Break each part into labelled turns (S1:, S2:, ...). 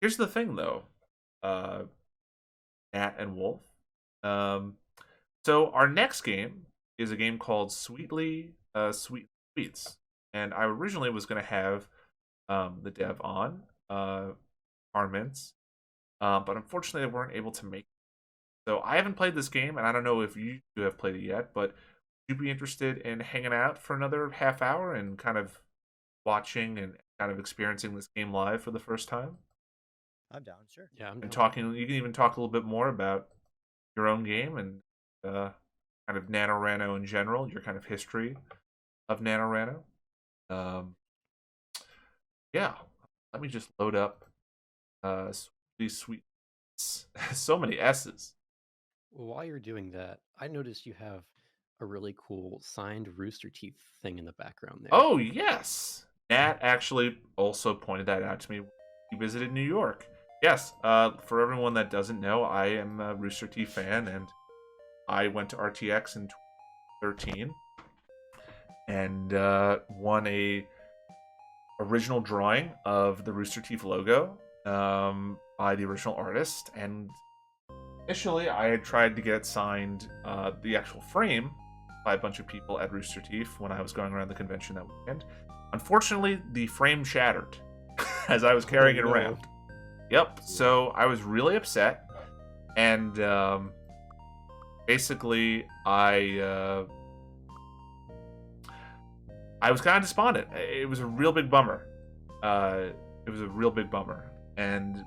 S1: Here's the thing, though, uh, Nat and Wolf. Um, so our next game is a game called Sweet Sweets, and I originally was going to have the dev on Armints, but unfortunately they weren't able to make it. So I haven't played this game, and I don't know if you have played it yet, but would you be interested in hanging out for another half hour and kind of watching and kind of experiencing this game live for the first time?
S2: I'm down, sure.
S3: Yeah, I'm
S1: And
S3: down.
S1: talking, you can even talk a little bit more about your own game and kind of NaNoReNo in general, your kind of history of NaNoReNo. Um, yeah, let me just load up these sweet. So many S's.
S3: While you're doing that, I noticed you have a really cool signed Rooster Teeth thing in the background there.
S1: Oh yes, Nat actually also pointed that out to me when he visited New York. Yes, for everyone that doesn't know, I am a Rooster Teeth fan, and I went to RTX in 2013 and won a original drawing of the Rooster Teeth logo by the original artist. And initially, I had tried to get signed the actual frame by a bunch of people at Rooster Teeth when I was going around the convention that weekend. Unfortunately, the frame shattered as I was
S3: Oh
S1: carrying it
S3: no.
S1: around. Yep. So I was really upset, and basically, I was kind of despondent. It was a real big bummer. Uh, it was a real big bummer.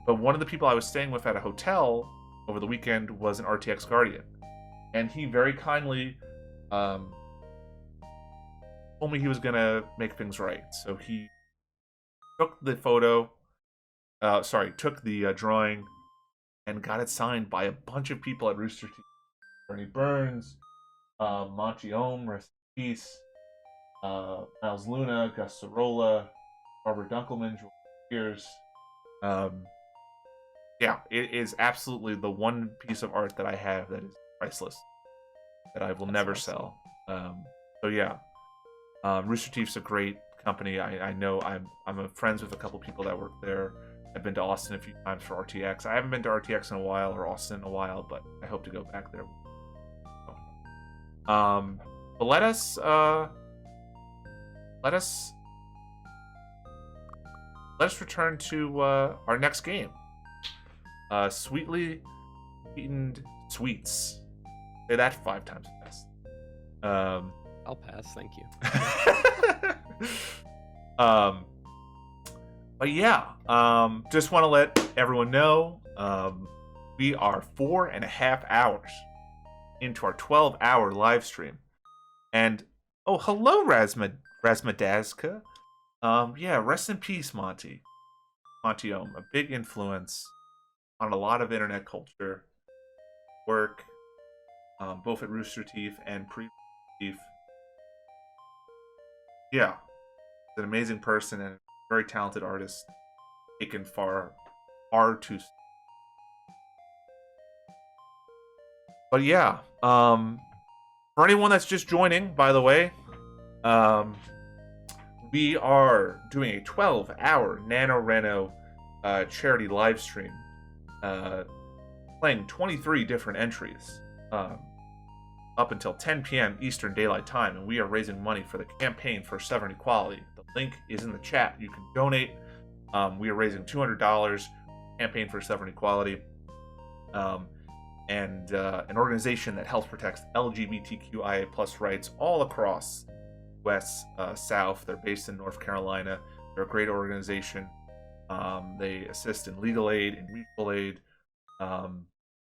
S1: But one of the people I was staying with at a hotel over the weekend was an RTX Guardian, and he very kindly um, told me he was gonna make things right. So he took the took the drawing and got it signed by a bunch of people at Rooster Teeth. Bernie Burns, Monty Ohm, rest in peace, Miles Luna, Gus Sorolla, Barbara Dunkelman, George Spears. Um, yeah, it is absolutely the one piece of art that I have that is priceless, that I will
S3: That's
S1: never
S3: awesome.
S1: sell. So yeah, Rooster Teeth's a great company. I know I'm friends with a couple people that work there. I've been to Austin a few times for RTX. I haven't been to RTX in a while or Austin in a while, but I hope to go back there. Um, but let us return to our next game. Sweetly Sweetened Sweets. Say that 5 times fast. Um,
S3: I'll pass, thank you.
S1: um, but yeah, just want to let everyone know we are 4.5 hours into our 12-hour live stream. And oh, hello, Rasmadazka. Yeah, rest in peace, Monty Ohm, a big influence on a lot of internet culture, work, both at Rooster Teeth and pre Teeth. Yeah, an amazing person and a very talented artist, taken far too. But yeah, for anyone that's just joining, by the way, um, we are doing a 12-hour NaNoReNo charity live stream, playing 23 different entries up until 10 p.m. Eastern Daylight Time, and we are raising money for the campaign for Southern Equality. The link is in the chat. You can donate. We are raising $200 campaign for Southern Equality, and an organization that helps protect LGBTQIA plus rights all across West, South. They're based in North Carolina. They're a great organization. They assist in legal aid and mutual aid.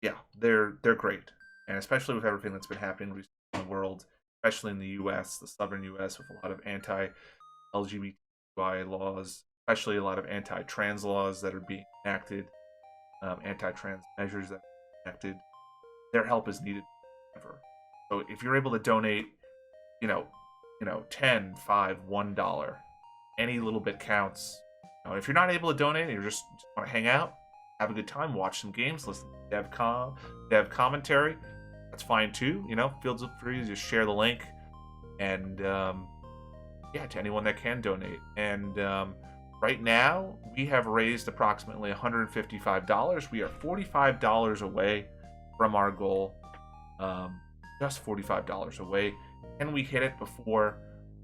S1: Yeah, they're great, and especially with everything that's been happening recently in the world, especially in the U.S., the southern U.S., with a lot of anti-LGBTQI laws, especially a lot of anti-trans laws that are being enacted, anti-trans measures that are enacted. Their help is needed ever. So if you're able to donate, you know, 10, 5, $1, any little bit counts. If you're not able to donate and you just want to hang out, have a good time, watch some games, listen to dev commentary, that's fine too. Feel free to just share the link, and yeah, to anyone that can donate. And right now, we have raised approximately $155. We are $45 away from our goal. Just $45 away. Can we hit it before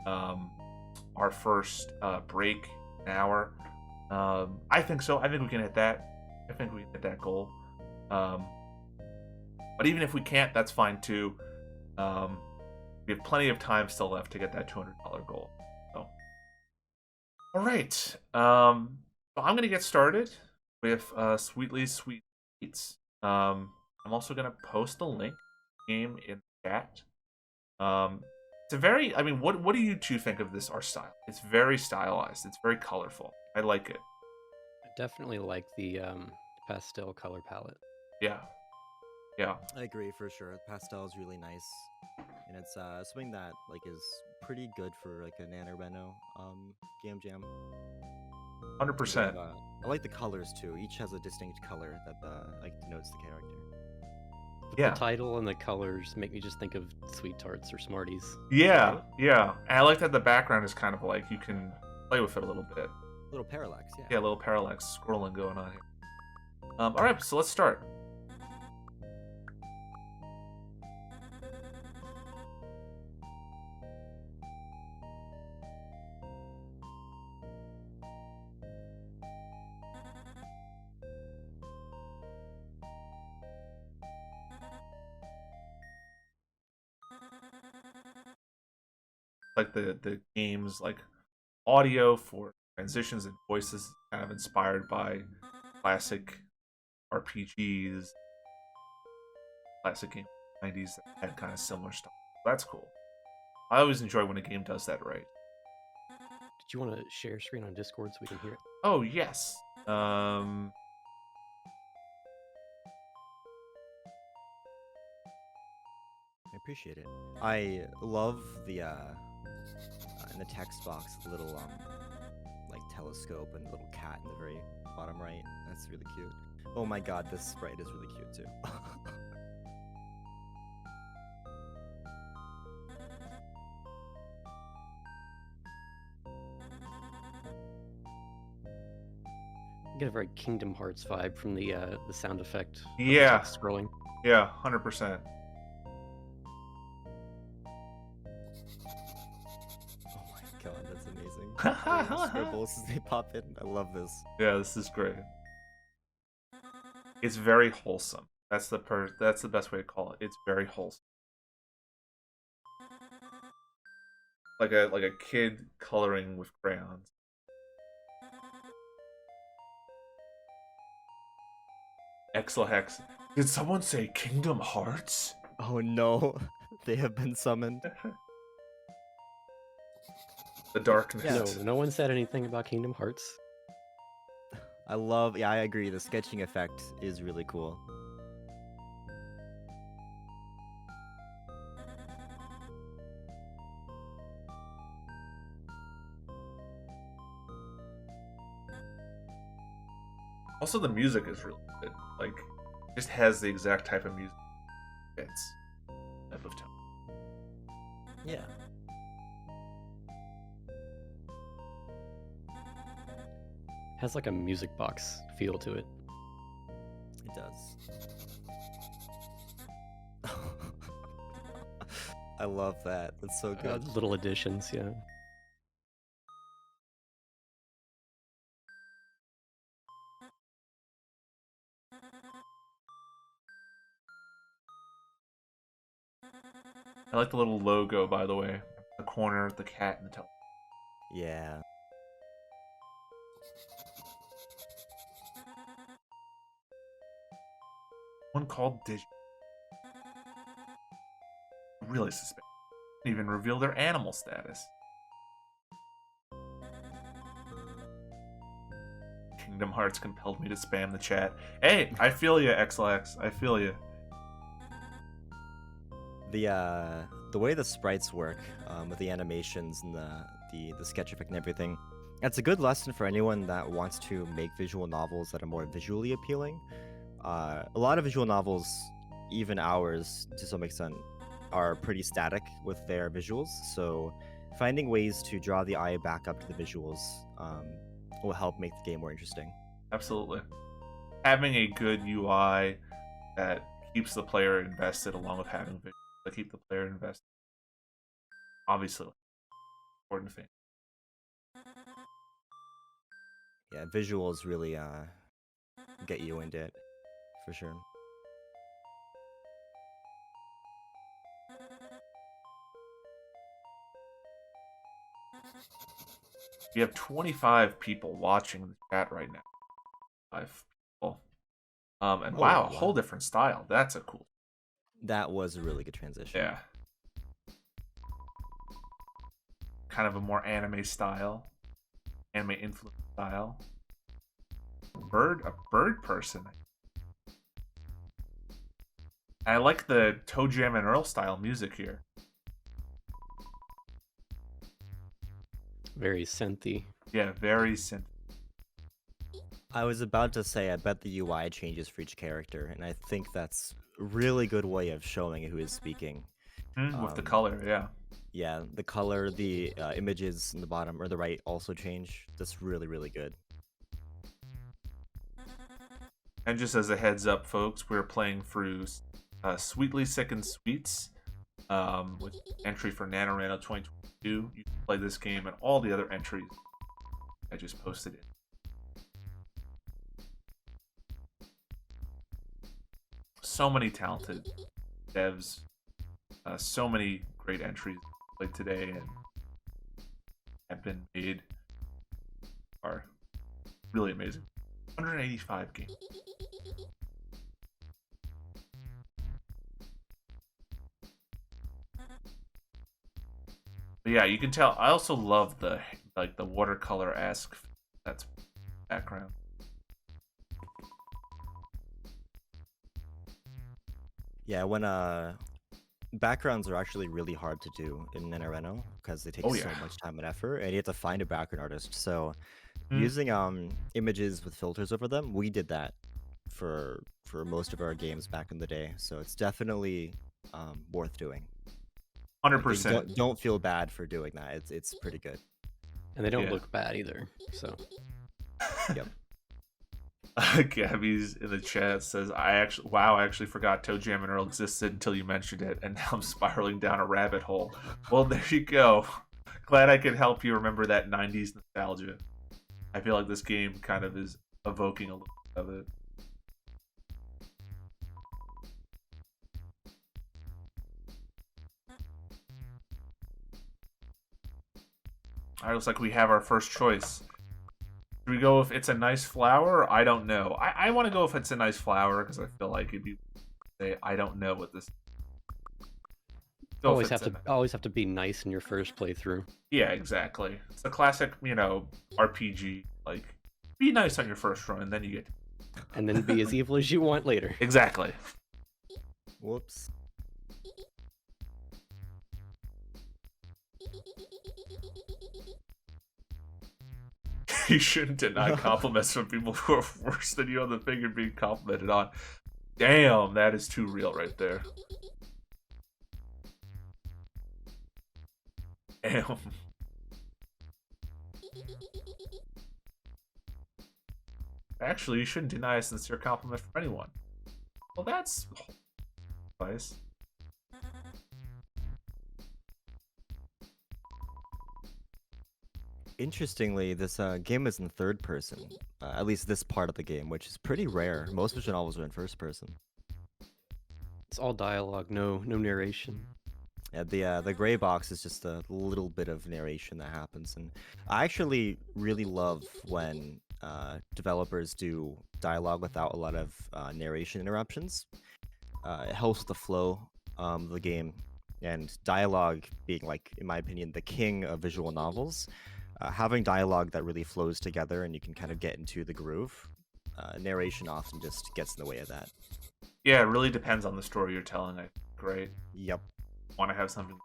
S1: our first break an hour? I think so. I think we can hit that. I think we can hit that goal. But even if we can't, that's fine too. We have plenty of time still left to get that $200 goal. So, all right. So I'm gonna get started with Sweetly's Sweet Treats. I'm also gonna post the link game in the chat. It's a very. I mean, what do you two think of this art style? It's very stylized. It's very colorful. I like it.
S3: I definitely like the pastel color palette.
S1: Yeah. Yeah.
S2: I agree for sure. Pastel is really nice, and it's something that like is pretty good for like a NaNoReNo game jam.
S1: 100%.
S2: I like the colors too. Each has a distinct color that like denotes the character.
S1: Yeah.
S3: The title and the colors make me just think of Sweet Tarts or Smarties.
S1: Yeah.
S3: Right?
S1: Yeah. And I like that the background is kind of like you can play with it a little bit.
S2: Little parallax, yeah.
S1: Yeah, a little parallax scrolling going on here. All right, so let's start. Like the game's like audio for transitions and voices is kind of inspired by classic RPGs, classic game 90s that had kind of similar stuff. That's cool. I always enjoy when a game does that right.
S3: Did you want to share screen on Discord so we can hear it?
S1: Oh yes.
S2: I appreciate it. I love the in the text box, the little like telescope and little cat in the very bottom right. That's really cute. Oh my god, this sprite is really cute too.
S3: I get a very Kingdom Hearts vibe from the sound effect. Of the
S1: Yeah.
S3: text scrolling.
S1: Yeah, 100%.
S2: Oh my god, that's amazing. The scribbles as they pop in. I love this.
S1: Yeah, this is great. It's very wholesome. That's the best way to call it. It's very wholesome. Like a kid coloring with crayons. Exlahex. Did someone say Kingdom Hearts?
S2: Oh no, they have been summoned.
S1: The darkness.
S2: Yeah.
S3: No one said anything about Kingdom Hearts.
S2: Yeah, I agree. The sketching effect is really cool.
S1: Also, the music is really good. Like, just has the exact type of music fits. Type of tone.
S2: Yeah.
S3: Has like a music box feel to it.
S2: It does. I love that. That's so good.
S3: Little additions, yeah.
S1: I like the little logo, by the way. The corner, the cat, and the telephone.
S2: Yeah.
S1: One called Digi. Really suspicious. Didn't even reveal their animal status. Kingdom Hearts compelled me to spam the chat. Hey, I feel you, XLX. I feel you.
S2: The way the sprites work, with the animations and the sketch effect and everything, that's a good lesson for anyone that wants to make visual novels that are more visually appealing. A lot of visual novels, even ours to some extent, are pretty static with their visuals. So finding ways to draw the eye back up to the visuals will help make the game more interesting.
S1: Absolutely. Having a good UI that keeps the player invested, along with having visuals that keep the player invested, obviously, important thing.
S2: Yeah, visuals really get you into it for sure.
S1: We have 25 people watching the chat right now. 5 people. And
S2: Oh
S1: wow, a whole
S2: wow,
S1: different style. That's a cool.
S2: that was a really good transition.
S1: Yeah. Kind of a more anime style, anime influence style. A bird person. I like the Toe Jam and Earl style music here.
S3: Very synthy.
S1: Yeah, very synth.
S2: I was about to say, I bet the UI changes for each character, and I think that's a really good way of showing who is speaking.
S1: With the color, yeah.
S2: Yeah, the color, the images in the bottom or the right also change. That's really, really good.
S1: And just as a heads up, folks, we're playing through Sweetly Sickened Sweets, with entry for NaNoReNo 2022. You can play this game and all the other entries I just posted in. So many talented devs, so many great entries played today and have been made, are really amazing. 185 games. But yeah, you can tell. I also love the watercolor-esque that's background.
S2: Yeah, when backgrounds are actually really hard to do in NaNoReNo because they take
S1: Oh
S2: so
S1: yeah.
S2: much time and effort, and you have to find a background artist. So
S1: Mm.
S2: using images with filters over them, we did that for most of our games back in the day. So it's definitely worth doing. Like,
S1: 100%.
S2: don't feel bad for doing that. It's pretty good.
S3: And they don't
S1: Yeah.
S3: look bad either. So
S2: Yep.
S1: Gabby's in the chat says, I actually forgot Toe Jam and Earl existed until you mentioned it, and now I'm spiraling down a rabbit hole. Well, there you go. Glad I could help you remember that 90s nostalgia. I feel like this game kind of is evoking a little bit of it. Alright, looks like we have our first choice. Should we go if it's a nice flower? I don't know. I want to go if it's a nice flower because I feel like it'd be say I don't know what this. Go if it's
S3: always have to be nice in your first playthrough.
S1: Yeah, exactly. It's a classic, RPG. Like, be nice on your first run, and then you get.
S3: And then be as evil as you want later.
S1: Exactly.
S2: Whoops.
S1: You shouldn't deny compliments from people who are worse than you on the thing you're being complimented on. Damn, that is too real right there. Damn. Actually, you shouldn't deny a sincere compliment from anyone. Well, that's nice.
S2: Interestingly, this game is in third person, at least this part of the game, which is pretty rare. Most visual novels are in first person.
S3: It's all dialogue, no narration.
S2: Yeah, the gray box is just a little bit of narration that happens, and I actually really love when developers do dialogue without a lot of narration interruptions. It helps with the flow of the game, and dialogue being, like, in my opinion, the king of visual novels. Having dialogue that really flows together and you can kind of get into the groove, narration often just gets in the way of that.
S1: Yeah, it really depends on the story you're telling. Great.
S2: Yep.
S1: Want to have something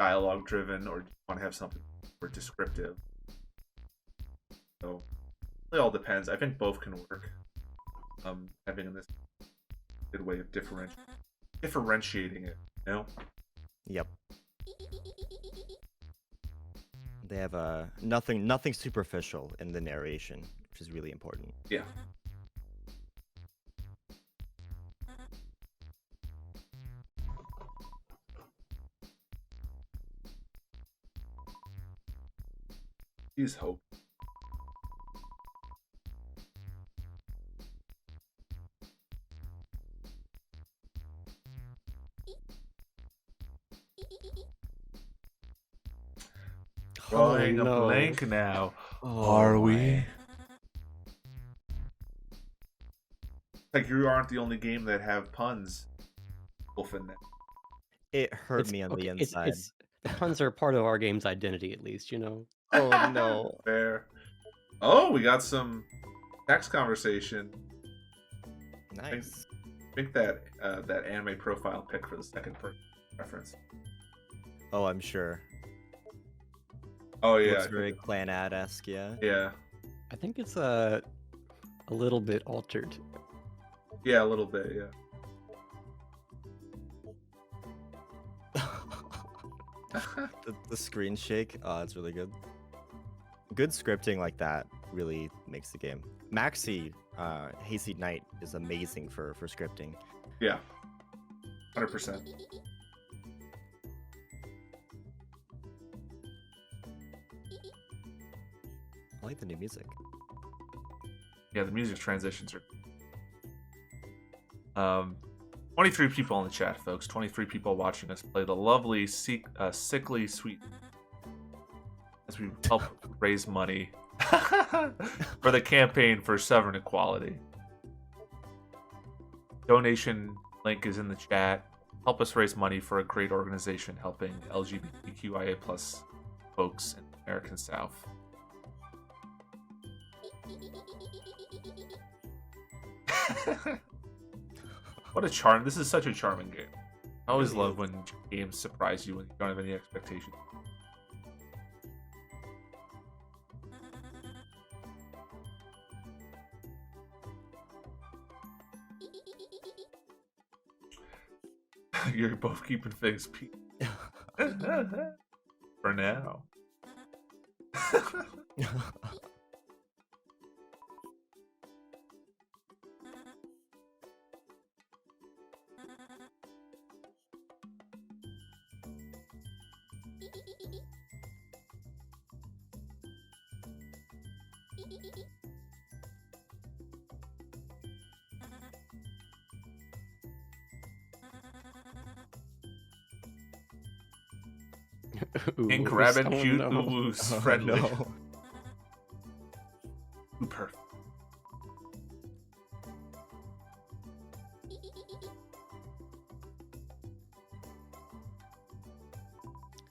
S1: dialogue driven, or do you want to have something more descriptive? So it all depends. I think both can work. Having this good way of differentiating it, you know?
S2: Yep. They have nothing superficial in the narration, which is really important.
S1: Yeah. Please hope. Drawing a
S3: no.
S1: blank now.
S2: Oh,
S1: Are we?
S2: my.
S1: Like you aren't the only game that have puns. Wolfen.
S2: It hurt me on the inside.
S3: It's the puns are part of our game's identity, at least, you know.
S2: Oh no.
S1: Fair. Oh, we got some text conversation.
S2: Nice.
S1: I think that that anime profile pic for the second reference.
S2: Oh, I'm sure.
S1: Oh yeah,
S2: Looks very Clan Ad-esque, yeah.
S1: yeah,
S3: I think it's a little bit altered.
S1: yeah, a little bit, yeah.
S2: The screen shake, it's really good. Good scripting like that really makes the game. Maxi, Hayseed Knight is amazing for scripting.
S1: Yeah, 100%.
S2: I like the new music.
S1: Yeah, the music transitions are. 23 people in the chat, folks. 23 people watching us play the lovely, sickly sweet. As we help raise money for the campaign for Sovereign Equality. Donation link is in the chat. Help us raise money for a great organization helping LGBTQIA+ folks in the American South. What a charm. This is such a charming game. I always
S2: Really
S1: love when games surprise you when you don't have any expectations. You're both keeping things for now. Ink rabbit,
S3: oh,
S1: cute,
S3: no.
S1: ooh-woos,
S2: Oh,
S1: friendly.
S2: no.
S1: Ooh, perfect.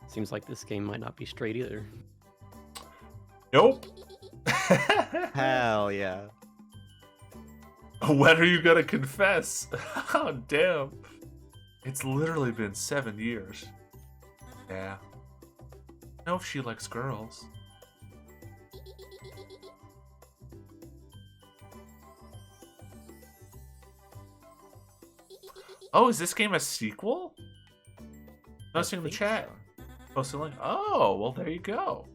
S3: Seems like this game might not be straight either.
S1: Nope.
S2: Hell yeah.
S1: When are you gonna confess? Oh, damn. It's literally been 7 years. Yeah. I know if she likes girls. Oh, is this game a sequel? Noticing in the
S2: think
S1: chat.
S2: so.
S1: Posted link. Oh, well, there you go.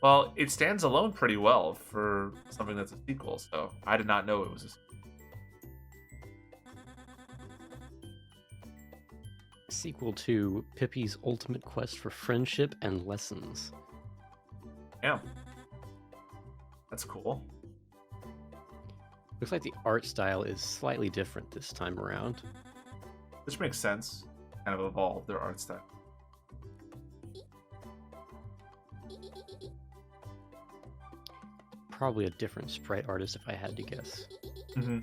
S1: Well, it stands alone pretty well for something that's a sequel, so I did not know it was a sequel.
S3: Sequel to Pippi's Ultimate Quest for Friendship and Lessons.
S1: Yeah. That's cool.
S3: Looks like the art style is slightly different this time around.
S1: Which makes sense. Kind of evolved their art style.
S3: Probably a different sprite artist if I had to guess.
S1: Mm-hmm.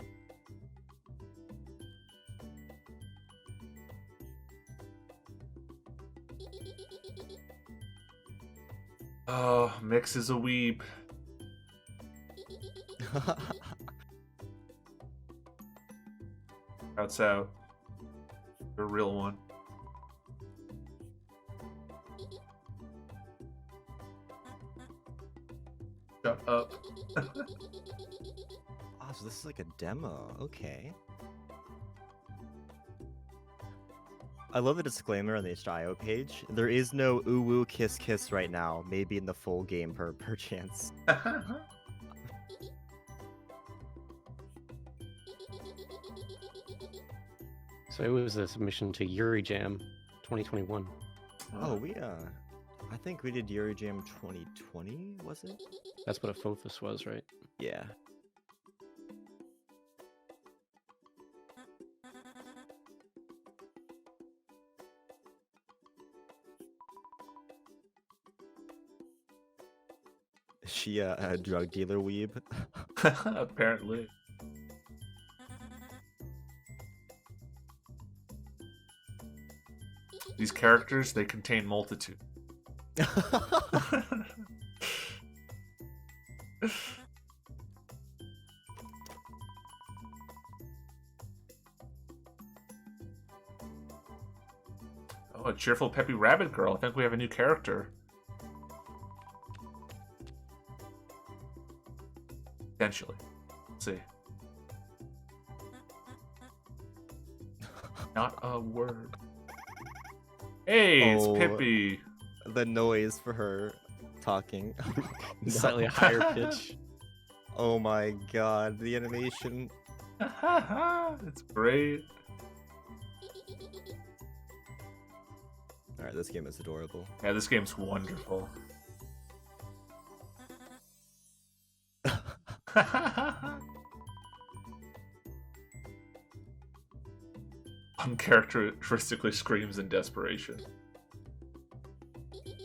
S1: Oh, Mix is a weeb. Shouts out. The real one. Shut up.
S2: Oh, so this is like a demo. Okay. I love the disclaimer on the HIO page. There is no ooh woo kiss kiss right now. Maybe in the full game per chance.
S3: So it was a submission to Yuri Jam 2021.
S2: Oh, I think we did Yuri Jam 2020, was it?
S3: That's what a Fofus was, right?
S2: Yeah. Is she a drug dealer weeb?
S1: Apparently. These characters, they contain multitude. Oh, a cheerful, peppy rabbit girl. I think we have a new character. Potentially. Let's see. Not a word. Hey, it's
S2: Oh.
S1: Pippi.
S2: The noise for her talking.
S3: Slightly higher pitch.
S2: Oh my god, the animation.
S1: It's great.
S2: Alright, this game is adorable.
S1: Yeah, this game's wonderful. Uncharacteristically screams in desperation.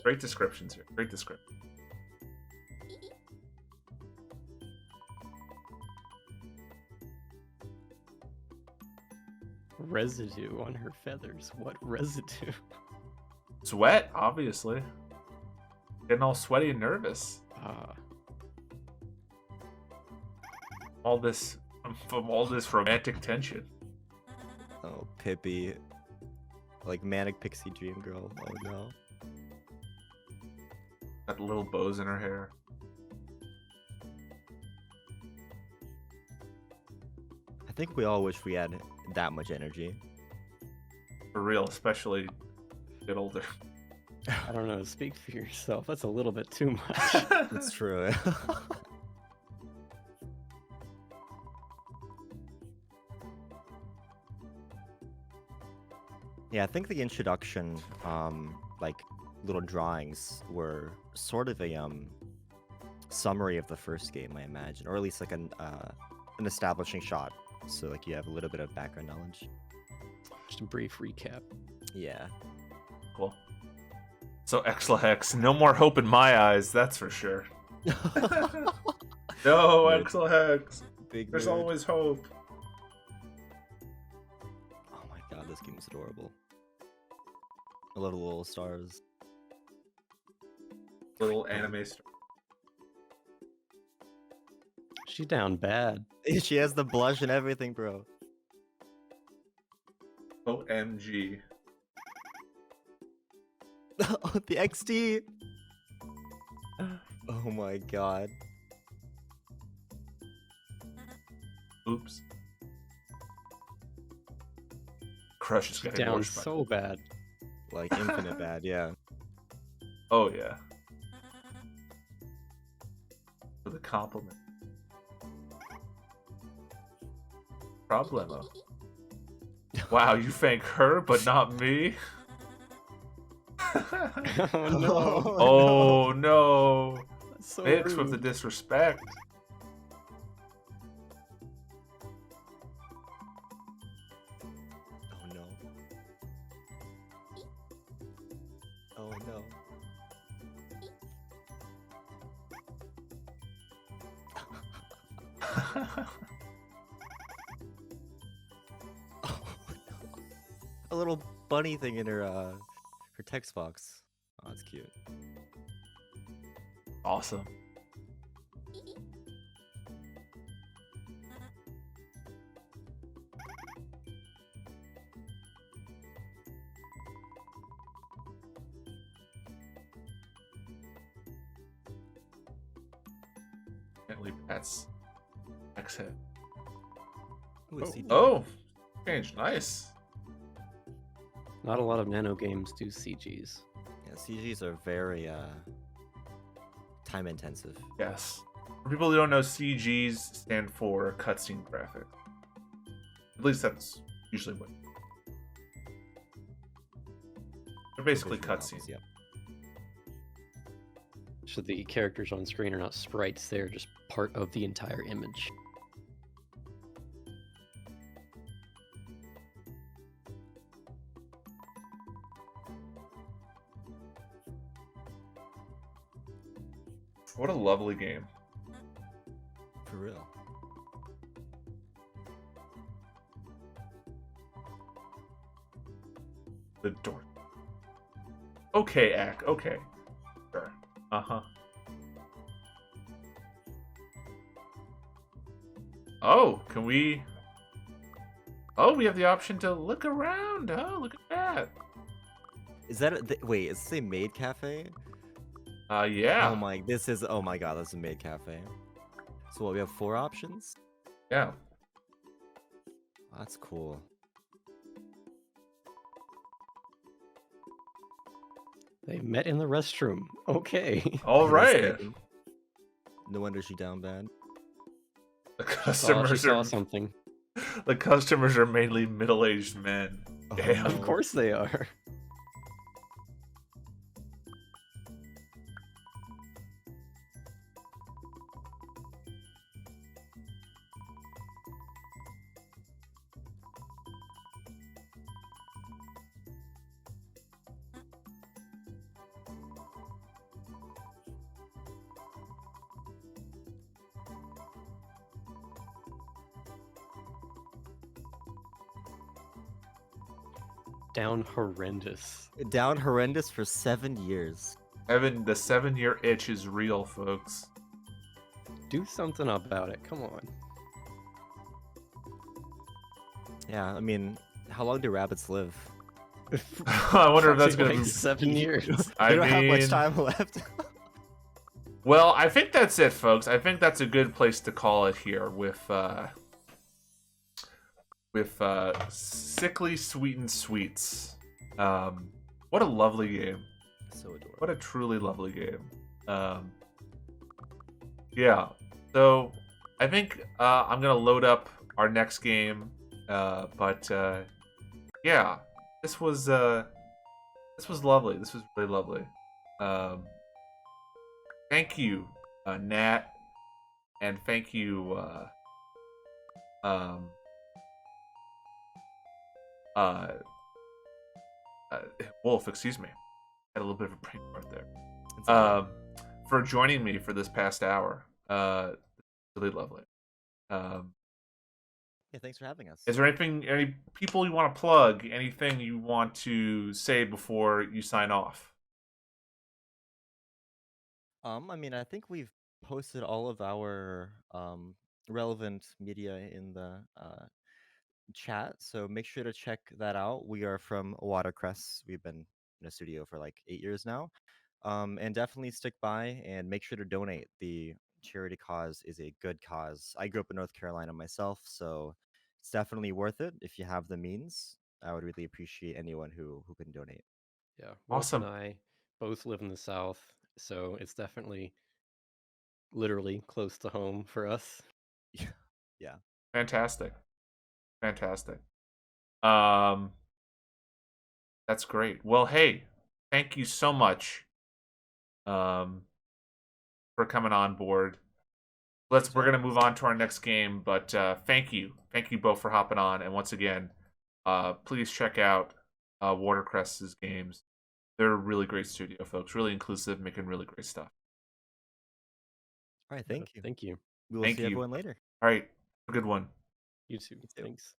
S1: Great descriptions here. Great description.
S3: Residue on her feathers. What residue?
S1: Sweat, obviously. Getting all sweaty and nervous. All this from all this romantic tension.
S2: Oh, Pippi. Like manic pixie dream girl. Oh no.
S1: Got the little bows in her hair.
S2: I think we all wish we had that much energy.
S1: For real, especially a bit older.
S3: I don't know. Speak for yourself. That's a little bit too much.
S2: That's true. Yeah, I think the introduction, like little drawings were sort of a summary of the first game, I imagine, or at least like an establishing shot. So like you have a little bit of background knowledge.
S3: Just a brief recap.
S2: Yeah.
S1: Cool. So Exlahex, no more hope in my eyes, that's for sure. No,
S2: Nerd.
S1: Exlahex.
S2: Big
S1: There's
S2: nerd.
S1: always hope.
S2: Oh my god, this game is adorable. I love the little stars.
S1: Little anime star.
S3: She's down bad.
S2: She has the blush and everything, bro.
S1: OMG.
S2: Oh, the XD. Oh my god.
S1: Oops. Crush is
S3: She's
S1: getting
S3: down
S1: worse.
S3: so bad.
S2: Like infinite bad, yeah.
S1: Oh yeah. For the compliment. Problemo. Wow, you thank her, but not me?
S3: Oh no.
S1: Oh no.
S3: That's so
S1: Mix with the
S3: rude.
S1: disrespect.
S2: Oh no. Oh no. Oh no. A little bunny thing in her text box. Oh, that's cute.
S1: Awesome. Bentley Pets. X hit.
S2: Ooh, it's
S3: Oh.
S2: CG.
S1: Oh! Change. Nice.
S3: Not a lot of nano games do CGs.
S2: Yeah, CGs are very time intensive.
S1: Yes. For people who don't know, CGs stand for cutscene graphics. At least that's usually what. They're basically
S2: Visual
S1: cutscenes.
S2: novels, yep.
S3: So the characters on screen are not sprites, they're just part of the entire image.
S1: What a lovely game.
S2: For real.
S1: The door. Okay, Ack. Okay. Sure. Uh-huh. Oh, can we... Oh, we have the option to look around. Oh, look at that.
S2: Is that wait? Is this a maid cafe?
S1: Yeah.
S2: Oh my! This is oh my god! This is a maid cafe. So what? We have 4 options.
S1: Yeah.
S2: That's cool.
S3: They met in the restroom. Okay.
S1: All right.
S2: Megan. No wonder she down bad.
S1: The
S3: She
S1: customers
S3: saw
S1: are
S3: something.
S1: the customers are mainly middle-aged men.
S2: Oh,
S1: Damn.
S3: Of course they are. Down horrendous.
S2: Down horrendous for 7 years.
S1: Evan, the 7-year itch is real, folks.
S3: Do something about it. Come on.
S2: Yeah, I mean, how long do rabbits live?
S1: I wonder if that's
S3: Something
S1: gonna
S3: like
S1: be
S3: 7 years.
S1: I
S2: We don't have much
S1: mean-
S2: time left.
S1: Well, I think that's it, folks. I think that's a good place to call it here with Sickly Sweetened Sweets. What a lovely game.
S2: So adorable.
S1: What a truly lovely game. Yeah. So I think I'm gonna load up our next game. But yeah, this was lovely. This was really lovely. Thank you, Nat, and thank you, Wolf. Excuse me, had a little bit of a brain fart there.
S2: It's okay.
S1: For joining me for this past hour. Really lovely.
S2: Yeah, thanks for having us.
S1: Is there any people you want to plug? Anything you want to say before you sign off?
S2: I mean, I think we've posted all of our relevant media in the chat, so make sure to check that out. We are from Watercress. We've been in a studio for like 8 years now. And definitely stick by and make sure to donate. The charity cause is a good cause. I grew up in North Carolina myself, so it's definitely worth it if you have the means. I would really appreciate anyone who can donate.
S3: Yeah, Wolf
S1: Awesome.
S3: and I both live in the South, so it's definitely literally close to home for us.
S2: Yeah.
S1: Fantastic. Fantastic. That's great. Well, hey, thank you so much for coming on board. We're gonna move on to our next game, but thank you both for hopping on. And once again, please check out Watercress's games. They're a really great studio, folks. Really inclusive, making really great stuff.
S2: All right, thank you.
S3: Thank you.
S2: We will
S1: Thank
S2: see
S1: you.
S2: everyone later.
S1: All right, have a good one.
S3: You too.
S2: You too.
S3: Thanks.